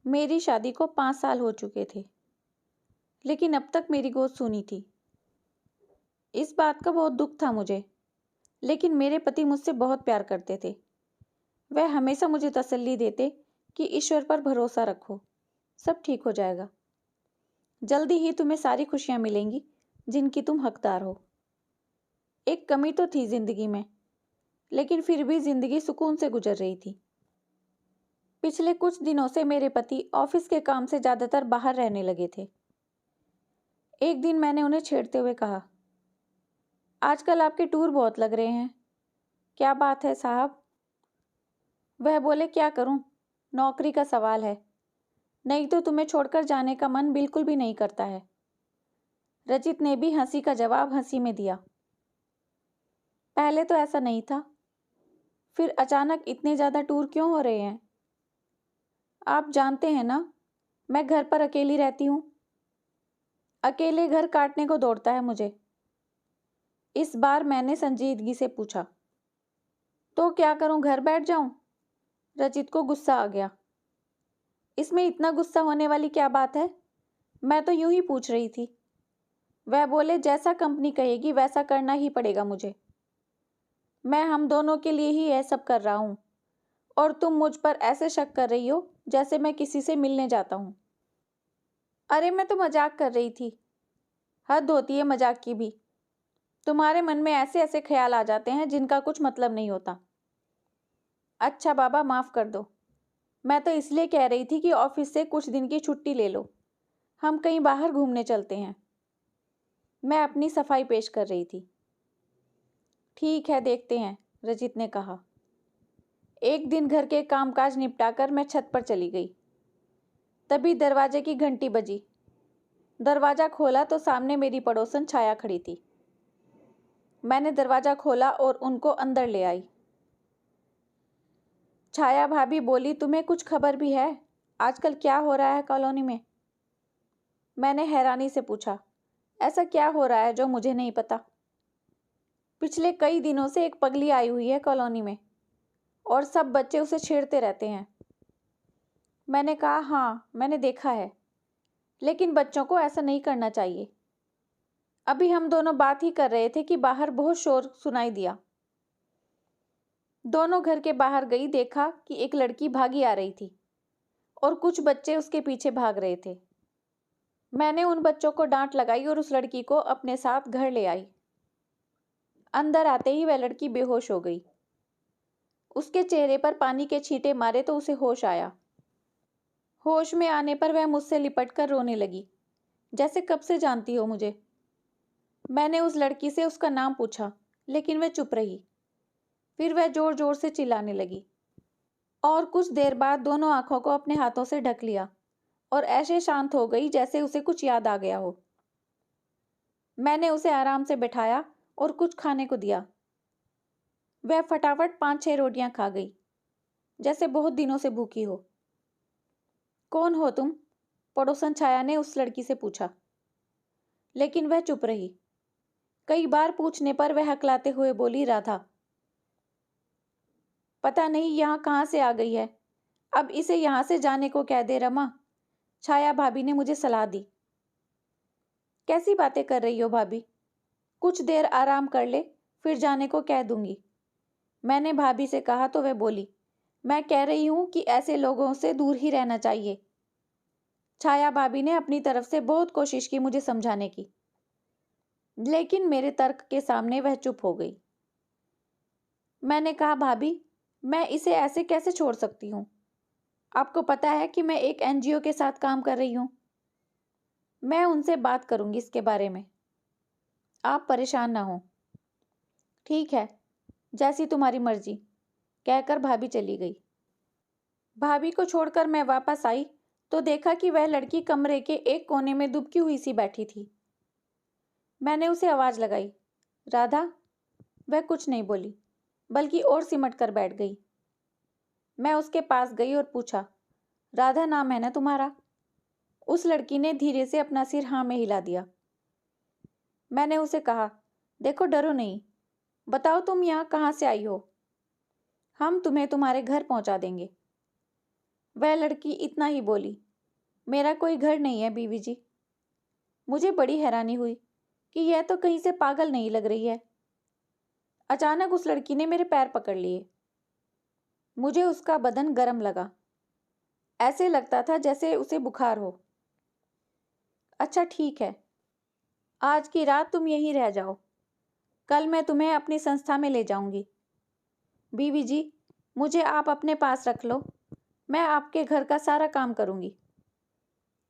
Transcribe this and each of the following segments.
मेरी शादी को 5 साल हो चुके थे, लेकिन अब तक मेरी गोद सूनी थी। इस बात का बहुत दुख था मुझे, लेकिन मेरे पति मुझसे बहुत प्यार करते थे। वह हमेशा मुझे तसल्ली देते कि ईश्वर पर भरोसा रखो, सब ठीक हो जाएगा। जल्दी ही तुम्हें सारी खुशियां मिलेंगी जिनकी तुम हकदार हो। एक कमी तो थी जिंदगी में, लेकिन फिर भी जिंदगी सुकून से गुजर रही थी। पिछले कुछ दिनों से मेरे पति ऑफिस के काम से ज्यादातर बाहर रहने लगे थे। एक दिन मैंने उन्हें छेड़ते हुए कहा, आजकल आपके टूर बहुत लग रहे हैं, क्या बात है साहब? वह बोले, क्या करूं, नौकरी का सवाल है, नहीं तो तुम्हें छोड़कर जाने का मन बिल्कुल भी नहीं करता है। रजित ने भी हंसी का जवाब हंसी में दिया। पहले तो ऐसा नहीं था, फिर अचानक इतने ज्यादा टूर क्यों हो रहे हैं? आप जानते हैं ना, मैं घर पर अकेली रहती हूं। अकेले घर काटने को दौड़ता है मुझे। इस बार मैंने संजीदगी से पूछा। तो क्या करूं, घर बैठ जाऊं? रजित को गुस्सा आ गया। इसमें इतना गुस्सा होने वाली क्या बात है? मैं तो यूं ही पूछ रही थी। वह बोले, जैसा कंपनी कहेगी वैसा करना ही पड़ेगा मुझे। मैं हम दोनों के लिए ही यह सब कर रहा हूं, और तुम मुझ पर ऐसे शक कर रही हो जैसे मैं किसी से मिलने जाता हूं। अरे मैं तो मजाक कर रही थी। हद होती है मजाक की भी। तुम्हारे मन में ऐसे ऐसे ख्याल आ जाते हैं जिनका कुछ मतलब नहीं होता। अच्छा बाबा, माफ कर दो। मैं तो इसलिए कह रही थी कि ऑफिस से कुछ दिन की छुट्टी ले लो, हम कहीं बाहर घूमने चलते हैं। मैं अपनी सफाई पेश कर रही थी। ठीक है, देखते हैं, रजित ने कहा। एक दिन घर के कामकाज निपटाकर मैं छत पर चली गई। तभी दरवाजे की घंटी बजी। दरवाजा खोला तो सामने मेरी पड़ोसन छाया खड़ी थी। मैंने दरवाजा खोला और उनको अंदर ले आई। छाया भाभी बोली, तुम्हें कुछ खबर भी है? आजकल क्या हो रहा है कॉलोनी में? मैंने हैरानी से पूछा, ऐसा क्या हो रहा है जो मुझे नहीं पता? पिछले कई दिनों से एक पगली आई हुई है कॉलोनी में, और सब बच्चे उसे छेड़ते रहते हैं। मैंने कहा, हाँ मैंने देखा है, लेकिन बच्चों को ऐसा नहीं करना चाहिए। अभी हम दोनों बात ही कर रहे थे कि बाहर बहुत शोर सुनाई दिया। दोनों घर के बाहर गई, देखा कि एक लड़की भागी आ रही थी और कुछ बच्चे उसके पीछे भाग रहे थे। मैंने उन बच्चों को डांट लगाई और उस लड़की को अपने साथ घर ले आई। अंदर आते ही वह लड़की बेहोश हो गई। उसके चेहरे पर पानी के छींटे मारे तो उसे होश आया। होश में आने पर वह मुझसे लिपटकर रोने लगी, जैसे कब से जानती हो मुझे। मैंने उस लड़की से उसका नाम पूछा, लेकिन वह चुप रही। फिर वह जोर जोर से चिल्लाने लगी, और कुछ देर बाद दोनों आंखों को अपने हाथों से ढक लिया और ऐसे शांत हो गई जैसे उसे कुछ याद आ गया हो। मैंने उसे आराम से बैठाया और कुछ खाने को दिया। वह फटाफट 5-6 रोटियां खा गई, जैसे बहुत दिनों से भूखी हो। कौन हो तुम? पड़ोसन छाया ने उस लड़की से पूछा, लेकिन वह चुप रही। कई बार पूछने पर वह हकलाते हुए बोली, राधा। पता नहीं यहाँ कहाँ से आ गई है, अब इसे यहाँ से जाने को कह दे रमा, छाया भाभी ने मुझे सलाह दी। कैसी बातें कर रही हो भाभी? कुछ देर आराम कर ले, फिर जाने को कह दूंगी, मैंने भाभी से कहा तो वह बोली, मैं कह रही हूं कि ऐसे लोगों से दूर ही रहना चाहिए। छाया भाभी ने अपनी तरफ से बहुत कोशिश की मुझे समझाने की, लेकिन मेरे तर्क के सामने वह चुप हो गई। मैंने कहा, भाभी मैं इसे ऐसे कैसे छोड़ सकती हूँ? आपको पता है कि मैं एक एनजीओ के साथ काम कर रही हूँ। मैं उनसे बात करूंगी इसके बारे में, आप परेशान ना हो। ठीक है, जैसी तुम्हारी मर्जी, कहकर भाभी चली गई। भाभी को छोड़कर मैं वापस आई तो देखा कि वह लड़की कमरे के एक कोने में दुबकी हुई सी बैठी थी। मैंने उसे आवाज लगाई, राधा। वह कुछ नहीं बोली, बल्कि और सिमट कर बैठ गई। मैं उसके पास गई और पूछा, राधा नाम है ना तुम्हारा? उस लड़की ने धीरे से अपना सिर हाँ में हिला दिया। मैंने उसे कहा, देखो डरो नहीं, बताओ तुम यहाँ कहाँ से आई हो, हम तुम्हें तुम्हारे घर पहुंचा देंगे। वह लड़की इतना ही बोली, मेरा कोई घर नहीं है बीवी जी। मुझे बड़ी हैरानी हुई कि यह तो कहीं से पागल नहीं लग रही है। अचानक उस लड़की ने मेरे पैर पकड़ लिए। मुझे उसका बदन गर्म लगा, ऐसे लगता था जैसे उसे बुखार हो। अच्छा ठीक है, आज की रात तुम यहीं रह जाओ, कल मैं तुम्हें अपनी संस्था में ले जाऊंगी। बीवी जी, मुझे आप अपने पास रख लो, मैं आपके घर का सारा काम करूंगी।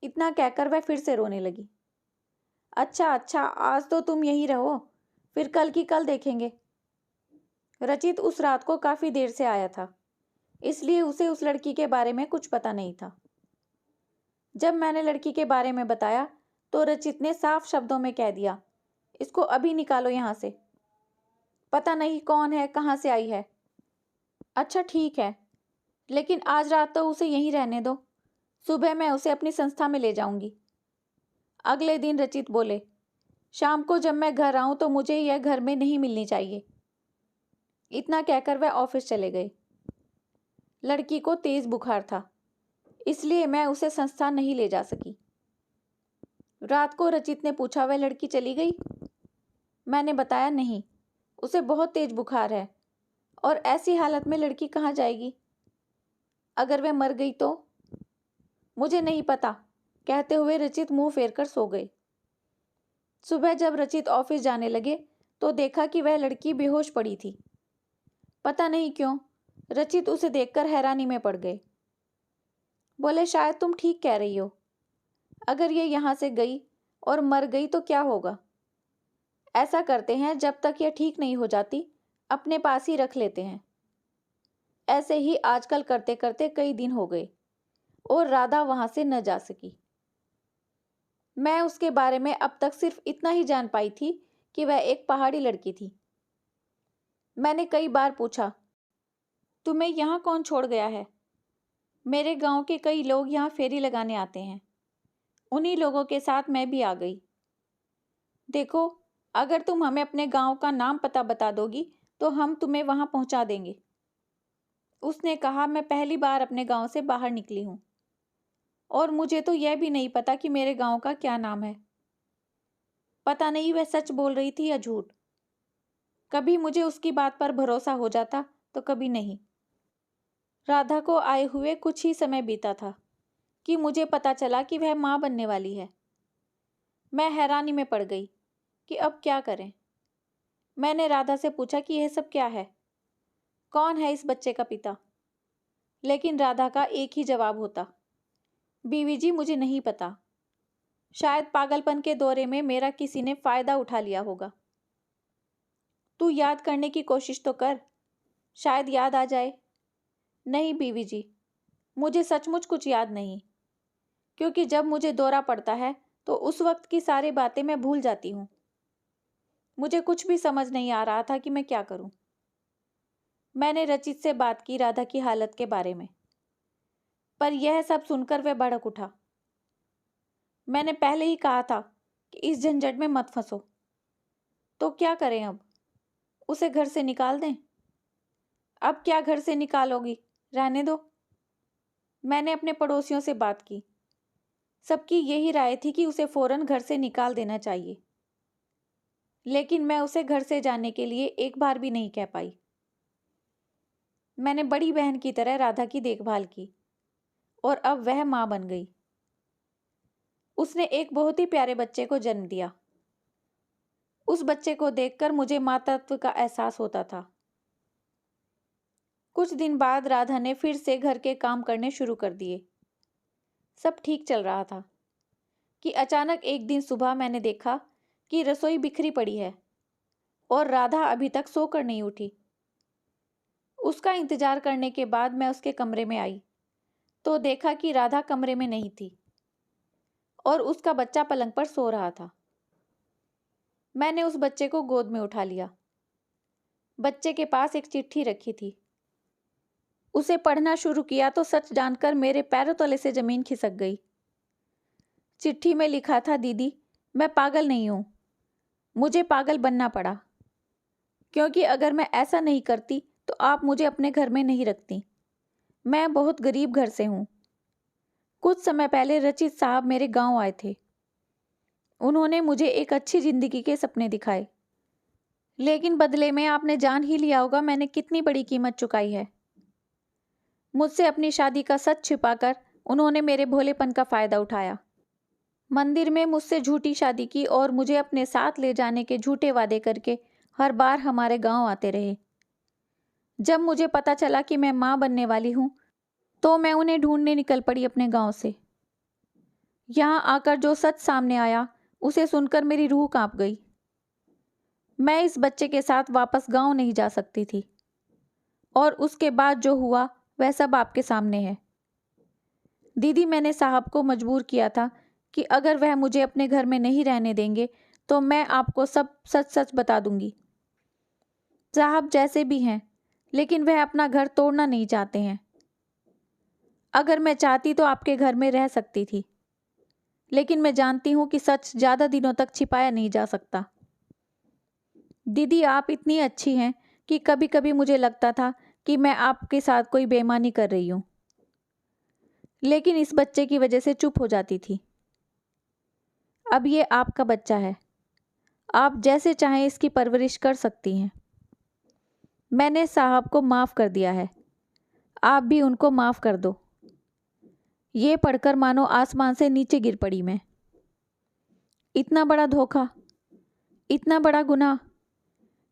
इतना कहकर वह फिर से रोने लगी। अच्छा अच्छा, आज तो तुम यहीं रहो, फिर कल की कल देखेंगे। रचित उस रात को काफी देर से आया था, इसलिए उसे उस लड़की के बारे में कुछ पता नहीं था। जब मैंने लड़की के बारे में बताया तो रचित ने साफ शब्दों में कह दिया, इसको अभी निकालो यहाँ से, पता नहीं कौन है, कहाँ से आई है। अच्छा ठीक है, लेकिन आज रात तो उसे यहीं रहने दो, सुबह मैं उसे अपनी संस्था में ले जाऊंगी। अगले दिन रचित बोले, शाम को जब मैं घर आऊं तो मुझे यह घर में नहीं मिलनी चाहिए। इतना कहकर वह ऑफिस चले गए। लड़की को तेज बुखार था, इसलिए मैं उसे संस्था नहीं ले जा सकी। रात को रचित ने पूछा, वह लड़की चली गई? मैंने बताया नहीं, उसे बहुत तेज बुखार है और ऐसी हालत में लड़की कहाँ जाएगी? अगर वह मर गई तो? मुझे नहीं पता, कहते हुए रचित मुंह फेर कर सो गए। सुबह जब रचित ऑफिस जाने लगे तो देखा कि वह लड़की बेहोश पड़ी थी। पता नहीं क्यों रचित उसे देखकर हैरानी में पड़ गए। बोले, शायद तुम ठीक कह रही हो, अगर ये यहाँ से गई और मर गई तो क्या होगा? ऐसा करते हैं, जब तक यह ठीक नहीं हो जाती अपने पास ही रख लेते हैं। ऐसे ही आजकल करते करते कई दिन हो गए और राधा वहां से न जा सकी। मैं उसके बारे में अब तक सिर्फ इतना ही जान पाई थी कि वह एक पहाड़ी लड़की थी। मैंने कई बार पूछा, तुम्हें यहाँ कौन छोड़ गया है? मेरे गांव के कई लोग यहाँ फेरी लगाने आते हैं, उन्हीं लोगों के साथ मैं भी आ गई। देखो, अगर तुम हमें अपने गांव का नाम पता बता दोगी तो हम तुम्हें वहां पहुंचा देंगे। उसने कहा, मैं पहली बार अपने गांव से बाहर निकली हूं और मुझे तो यह भी नहीं पता कि मेरे गांव का क्या नाम है। पता नहीं वह सच बोल रही थी या झूठ। कभी मुझे उसकी बात पर भरोसा हो जाता तो कभी नहीं। राधा को आए हुए कुछ ही समय बीता था कि मुझे पता चला कि वह मां बनने वाली है। मैं हैरानी में पड़ गई कि अब क्या करें। मैंने राधा से पूछा कि यह सब क्या है, कौन है इस बच्चे का पिता? लेकिन राधा का एक ही जवाब होता, बीवी जी, मुझे नहीं पता, शायद पागलपन के दौरे में मेरा किसी ने फायदा उठा लिया होगा। तू याद करने की कोशिश तो कर, शायद याद आ जाए। नहीं बीवी जी, मुझे सचमुच कुछ याद नहीं, क्योंकि जब मुझे दौरा पड़ता है तो उस वक्त की सारी बातें मैं भूल जाती हूँ। मुझे कुछ भी समझ नहीं आ रहा था कि मैं क्या करूं। मैंने रचित से बात की राधा की हालत के बारे में, पर यह सब सुनकर वह भड़क उठा। मैंने पहले ही कहा था कि इस झंझट में मत फंसो। तो क्या करें अब? उसे घर से निकाल दें? अब क्या घर से निकालोगी, रहने दो। मैंने अपने पड़ोसियों से बात की, सबकी यही राय थी कि उसे फौरन घर से निकाल देना चाहिए, लेकिन मैं उसे घर से जाने के लिए एक बार भी नहीं कह पाई। मैंने बड़ी बहन की तरह राधा की देखभाल की और अब वह मां बन गई। उसने एक बहुत ही प्यारे बच्चे को जन्म दिया। उस बच्चे को देखकर मुझे मातृत्व का एहसास होता था। कुछ दिन बाद राधा ने फिर से घर के काम करने शुरू कर दिए। सब ठीक चल रहा था कि अचानक एक दिन सुबह मैंने देखा कि रसोई बिखरी पड़ी है और राधा अभी तक सोकर नहीं उठी। उसका इंतजार करने के बाद मैं उसके कमरे में आई तो देखा कि राधा कमरे में नहीं थी और उसका बच्चा पलंग पर सो रहा था। मैंने उस बच्चे को गोद में उठा लिया। बच्चे के पास एक चिट्ठी रखी थी। उसे पढ़ना शुरू किया तो सच जानकर मेरे पैरों तले से जमीन खिसक गई। चिट्ठी में लिखा था, दीदी, मैं पागल नहीं हूं, मुझे पागल बनना पड़ा, क्योंकि अगर मैं ऐसा नहीं करती तो आप मुझे अपने घर में नहीं रखती। मैं बहुत गरीब घर से हूं कुछ समय पहले रचित साहब मेरे गांव आए थे। उन्होंने मुझे एक अच्छी जिंदगी के सपने दिखाए, लेकिन बदले में आपने जान ही लिया होगा मैंने कितनी बड़ी कीमत चुकाई है। मुझसे अपनी शादी का सच छिपाकर उन्होंने मेरे भोलेपन का फायदा उठाया। मंदिर में मुझसे झूठी शादी की और मुझे अपने साथ ले जाने के झूठे वादे करके हर बार हमारे गांव आते रहे। जब मुझे पता चला कि मैं मां बनने वाली हूं, तो मैं उन्हें ढूंढने निकल पड़ी अपने गांव से। यहां आकर जो सच सामने आया, उसे सुनकर मेरी रूह कांप गई। मैं इस बच्चे के साथ वापस गांव नहीं जा सकती थी, और उसके बाद जो हुआ वह सब आपके सामने है। दीदी, मैंने साहब को मजबूर किया था कि अगर वह मुझे अपने घर में नहीं रहने देंगे तो मैं आपको सब सच सच बता दूंगी। साहब जैसे भी हैं, लेकिन वह अपना घर तोड़ना नहीं चाहते हैं। अगर मैं चाहती तो आपके घर में रह सकती थी, लेकिन मैं जानती हूं कि सच ज्यादा दिनों तक छिपाया नहीं जा सकता। दीदी, आप इतनी अच्छी हैं कि कभी कभी मुझे लगता था कि मैं आपके साथ कोई बेईमानी कर रही हूं, लेकिन इस बच्चे की वजह से चुप हो जाती थी। अब ये आपका बच्चा है, आप जैसे चाहें इसकी परवरिश कर सकती हैं। मैंने साहब को माफ़ कर दिया है, आप भी उनको माफ़ कर दो। ये पढ़कर मानो आसमान से नीचे गिर पड़ी मैं। इतना बड़ा धोखा, इतना बड़ा गुनाह,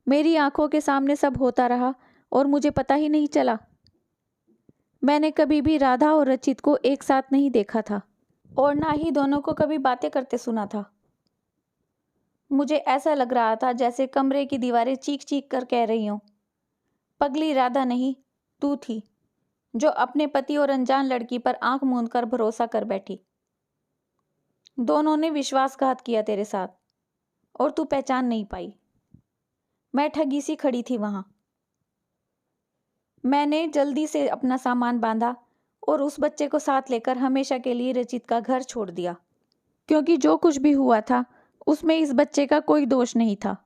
मेरी आंखों के सामने सब होता रहा और मुझे पता ही नहीं चला। मैंने कभी भी राधा और रचित को एक साथ नहीं देखा था, और ना ही दोनों को कभी बातें करते सुना था। मुझे ऐसा लग रहा था जैसे कमरे की दीवारें चीख चीख कर कह रही हों, पगली राधा नहीं, तू थी जो अपने पति और अनजान लड़की पर आंख मूंद कर भरोसा कर बैठी। दोनों ने विश्वासघात किया तेरे साथ, और तू पहचान नहीं पाई। मैं ठगी सी खड़ी थी वहां। मैंने जल्दी से अपना सामान बांधा और उस बच्चे को साथ लेकर हमेशा के लिए रचित का घर छोड़ दिया, क्योंकि जो कुछ भी हुआ था उसमें इस बच्चे का कोई दोष नहीं था।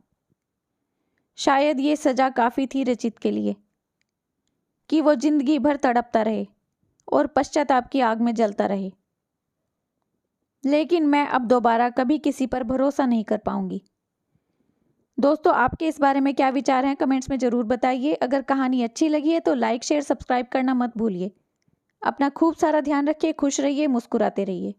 शायद ये सजा काफी थी रचित के लिए कि वो जिंदगी भर तड़पता रहे और पश्चाताप की आग में जलता रहे। लेकिन मैं अब दोबारा कभी किसी पर भरोसा नहीं कर पाऊंगी। दोस्तों, आपके इस बारे में क्या विचार हैं, कमेंट्स में ज़रूर बताइए। अगर कहानी अच्छी लगी है तो लाइक शेयर सब्सक्राइब करना मत भूलिए। अपना खूब सारा ध्यान रखिए, खुश रहिए, मुस्कुराते रहिए।